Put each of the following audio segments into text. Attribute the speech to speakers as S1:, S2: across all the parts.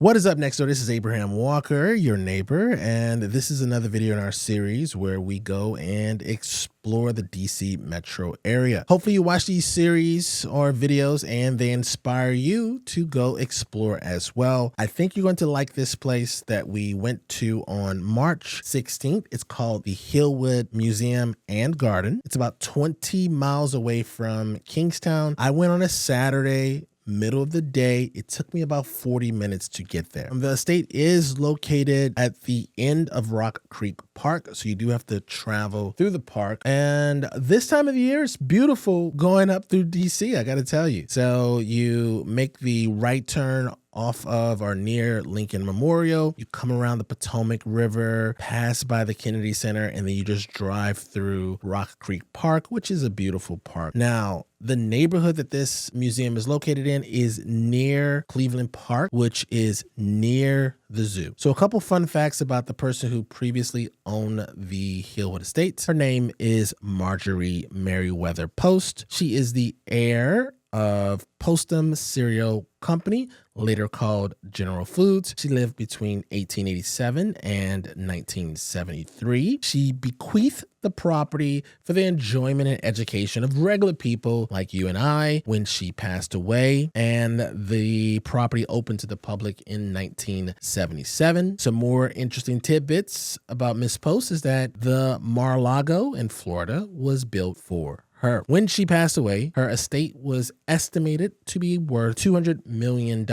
S1: What is up next door? This is Abraham Walker, your neighbor, and this is another video in our series where we go and explore the DC metro area. Hopefully you watch these series or videos and they inspire you to go explore as well. I think you're going to like this place that we went to on March 16th. It's called the Hillwood Museum and Garden. It's about 20 miles away from Kingstown. I went on a Saturday, middle of the day. It took me about 40 minutes to get there. The estate is located at the end of Rock Creek Park, so you do have to travel through the park. And this time of the year, it's beautiful going up through DC, I gotta tell you. So you make the right turn off of or near Lincoln Memorial. You come around the Potomac River, pass by the Kennedy Center, and then you just drive through Rock Creek Park, which is a beautiful park. Now, the neighborhood that this museum is located in is near Cleveland Park, which is near the zoo. So a couple fun facts about the person who previously owned the Hillwood Estate. Her name is Marjorie Merriweather Post. She is the heir of Postum Cereal Company, later called General Foods. She lived between 1887 and 1973. She bequeathed the property for the enjoyment and education of regular people like you and I when she passed away, and the property opened to the public in 1977. Some more interesting tidbits about Miss Post is that the Mar-a-Lago in Florida was built for her. When she passed away, her estate was estimated to be worth $200 million,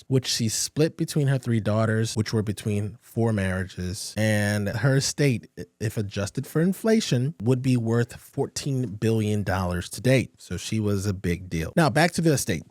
S1: which she split between her three daughters, which were between 4 marriages. And her estate, if adjusted for inflation, would be worth $14 billion to date. So she was a big deal. Now back to the estate,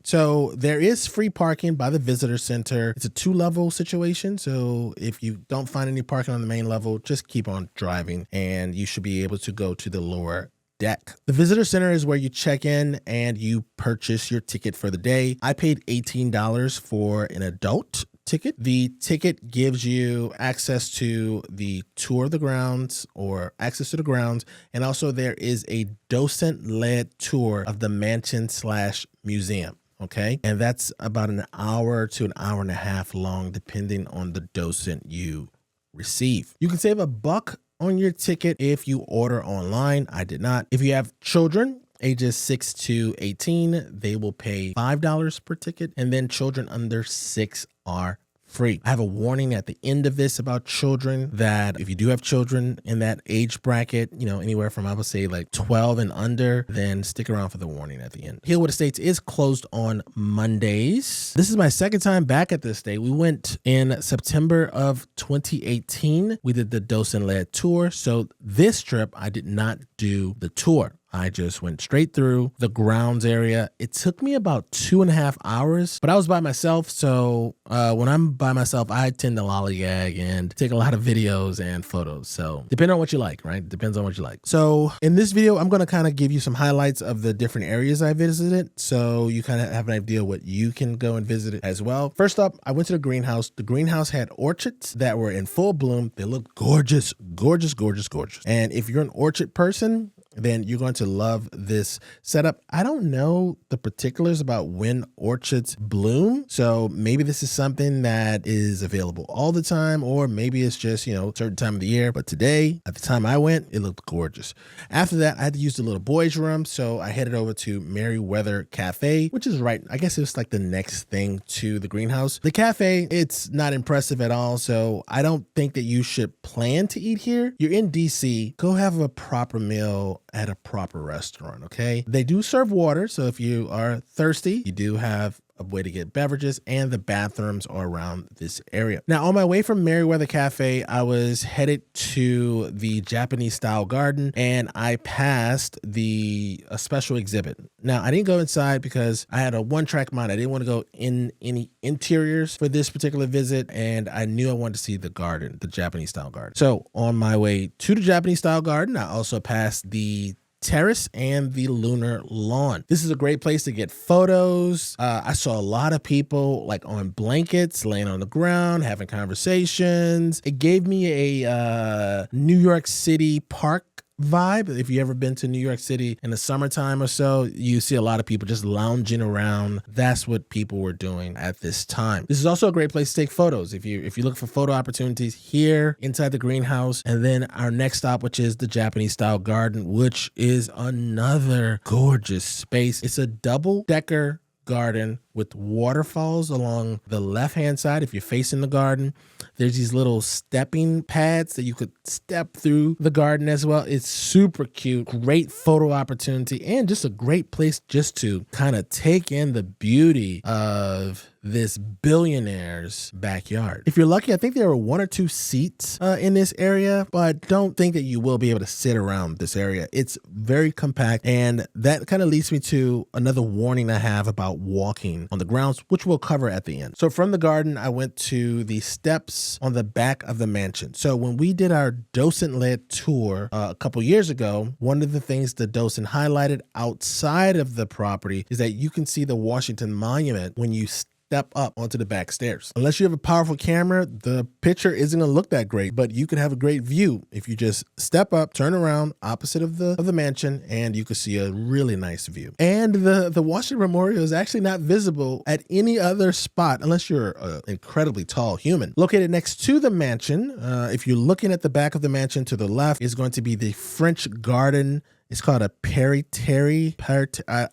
S1: So there is free parking by the visitor center. It's a 2-level situation. So if you don't find any parking on the main level, just keep on driving and you should be able to go to the lower deck. The visitor center is where you check in and you purchase your ticket for the day. I paid $18 for an adult ticket. The ticket gives you access to the tour of the grounds or access to the grounds. And also there is a docent-led tour of the mansion/museum. Okay. And that's about an hour to an hour and a half long, depending on the docent you receive. You can save $1 on your ticket if you order online. I did not. If you have children ages 6 to 18, they will pay $5 per ticket, and then children under 6 are free. I have a warning at the end of this about children that if you do have children in that age bracket, anywhere from I would say like 12 and under, then stick around for the warning at the end. Hillwood Estates is closed on Mondays. This is my second time back at this estate. We went in September of 2018. We did the docent-led tour. So this trip, I did not do the tour. I just went straight through the grounds area. It took me about 2.5 hours, but I was by myself. So when I'm by myself, I tend to lollygag and take a lot of videos and photos. So depending on what you like, right? Depends on what you like. So in this video, I'm going to kind of give you some highlights of the different areas I visited. So you kind of have an idea what you can go and visit as well. First up, I went to the greenhouse. The greenhouse had orchids that were in full bloom. They looked gorgeous, gorgeous, gorgeous, gorgeous. And if you're an orchid person, then you're going to love this setup. I don't know the particulars about when orchids bloom, so maybe this is something that is available all the time, or maybe it's just, a certain time of the year. But today, at the time I went, it looked gorgeous. After that, I had to use the little boys' room, so I headed over to Merryweather Cafe, which is right, I guess it's like the next thing to the greenhouse. The cafe, it's not impressive at all, so I don't think that you should plan to eat here. You're in DC, go have a proper meal at a proper restaurant, okay? They do serve water, so if you are thirsty, you do have a way to get beverages, and the bathrooms are around this area. Now, on my way from Merryweather Cafe, I was headed to the Japanese style garden, and I passed a special exhibit. Now, I didn't go inside because I had a one-track mind. I didn't want to go in any interiors for this particular visit, and I knew I wanted to see the garden, the Japanese style garden. So on my way to the Japanese style garden, I also passed the terrace and the lunar lawn. This is a great place to get photos. I saw a lot of people like on blankets, laying on the ground, having conversations. It gave me a New York City park vibe. If you ever been to New York City in the summertime or so, you see a lot of people just lounging around. That's what people were doing at this time. This is also a great place to take photos. If you look for photo opportunities here inside the greenhouse, and then our next stop, which is the Japanese style garden, which is another gorgeous space. It's a double-decker garden with waterfalls along the left-hand side. If you're facing the garden, there's these little stepping pads that you could step through the garden as well. It's super cute, great photo opportunity, and just a great place just to kind of take in the beauty of this billionaire's backyard. If you're lucky, I think there are 1 or 2 seats in this area, but don't think that you will be able to sit around this area. It's very compact, and that kind of leads me to another warning I have about walking on the grounds, which we'll cover at the end. So from the garden, I went to the steps on the back of the mansion. So when we did our docent-led tour a couple years ago, one of the things the docent highlighted outside of the property is that you can see the Washington Monument when you step up onto the back stairs. Unless you have a powerful camera, the picture isn't gonna look that great, but you can have a great view if you just step up, turn around opposite of the mansion, and you can see a really nice view. And the Washington Memorial is actually not visible at any other spot unless you're an incredibly tall human. Located next to the mansion, if you're looking at the back of the mansion to the left, is going to be the French Garden. It's called a Parterre.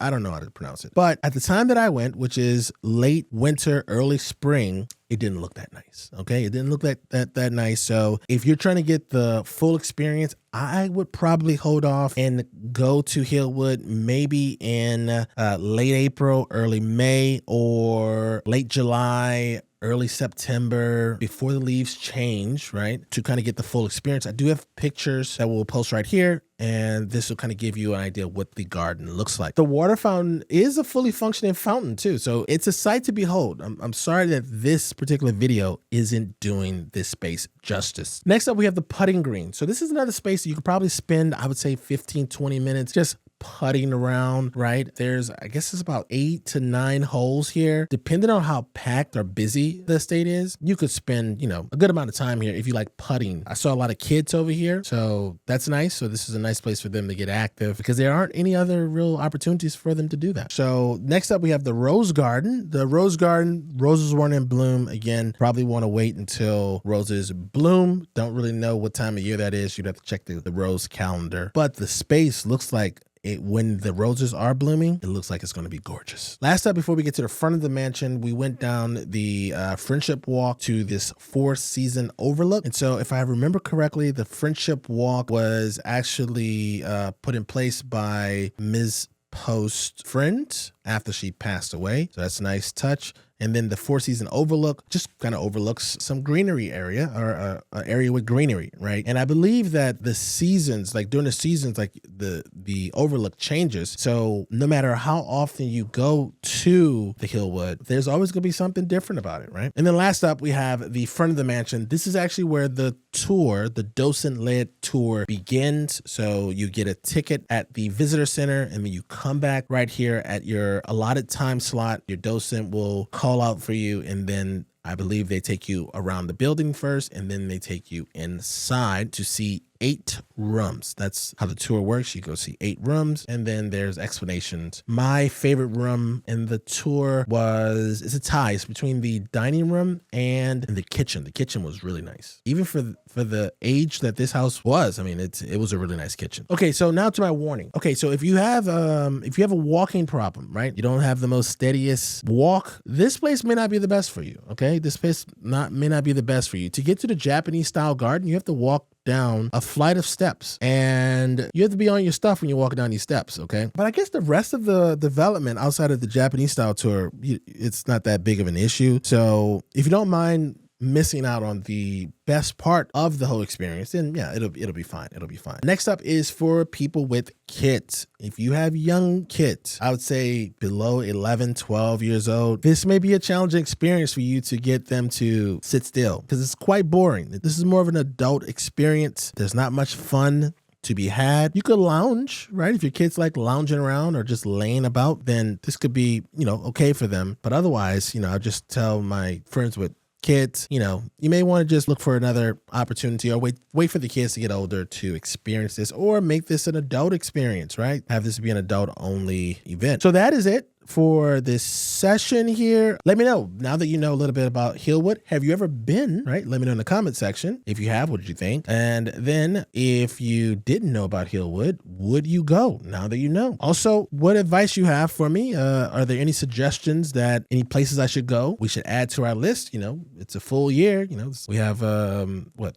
S1: I don't know how to pronounce it. But at the time that I went, which is late winter, early spring, it didn't look that nice. Okay, it didn't look that nice. So if you're trying to get the full experience, I would probably hold off and go to Hillwood maybe in late April, early May, or late July, early September, before the leaves change, right? To kind of get the full experience. I do have pictures that we'll post right here, and this will kind of give you an idea of what the garden looks like. The water fountain is a fully functioning fountain too, so it's a sight to behold. I'm sorry that this particular video isn't doing this space justice. Next up, we have the putting green. So this is another space that you could probably spend, I would say 15, 20 minutes just putting around, right? There's, I guess it's about 8 to 9 holes here. Depending on how packed or busy the estate is, you could spend, a good amount of time here if you like putting. I saw a lot of kids over here, so that's nice. So this is a nice place for them to get active because there aren't any other real opportunities for them to do that. So next up, we have the rose garden. The rose garden, roses weren't in bloom. Again, probably want to wait until roses bloom. Don't really know what time of year that is. You'd have to check the rose calendar. But the space looks like when the roses are blooming, it looks like it's going to be gorgeous. Last up, before we get to the front of the mansion, we went down the Friendship Walk to this 4-season overlook. And so if I remember correctly, the Friendship Walk was actually put in place by Ms. Post's friend after she passed away. So that's a nice touch. And then the 4-season overlook just kind of overlooks some greenery area, or an area with greenery, right? And I believe that the seasons, like during the seasons, like the overlook changes. So no matter how often you go to the Hillwood, there's always going to be something different about it, right? And then last up, we have the front of the mansion. This is actually where the tour, the docent-led tour, begins. So you get a ticket at the visitor center, and then you come back right here at your allotted time slot. Your docent will call out for you, and then I believe they take you around the building first, and then they take you inside to see 8 rooms. That's how the tour works. You go see 8 rooms, and then there's explanations. My favorite room in the tour it's a tie. It's between the dining room and the kitchen. The kitchen was really nice. Even for the age that this house was, I mean, it was a really nice kitchen. Okay, so now to my warning. Okay, so if you have a walking problem, right? You don't have the most steadiest walk, this place may not be the best for you, okay? This place may not be the best for you. To get to the Japanese style garden, you have to walk down a flight of steps, and you have to be on your stuff when you're walking down these steps, okay? But I guess the rest of the development outside of the Japanese style tour, it's not that big of an issue. So if you don't mind missing out on the best part of the whole experience, then yeah, it'll be fine. It'll be fine. Next up is for people with kids. If you have young kids, I would say below 11, 12 years old, this may be a challenging experience for you to get them to sit still because it's quite boring. This is more of an adult experience. There's not much fun to be had. You could lounge, right? If your kids like lounging around or just laying about, then this could be, okay for them. But otherwise, I just tell my friends with kids, you know, you may want to just look for another opportunity or wait for the kids to get older to experience this, or make this an adult experience, right? Have this be an adult only event. So that is it for this session here. Let me know, now that you know a little bit about Hillwood, have you ever been, right? Let me know in the comment section. If you have, what did you think? And then if you didn't know about Hillwood, would you go now that you know? Also, what advice you have for me? Are there any suggestions that any places I should go, we should add to our list? You know, it's a full year, you know, we have,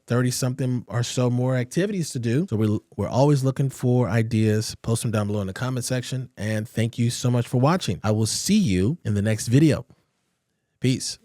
S1: 30 something or so more activities to do. So we're always looking for ideas. Post them down below in the comment section. And thank you so much for watching. I will see you in the next video. Peace.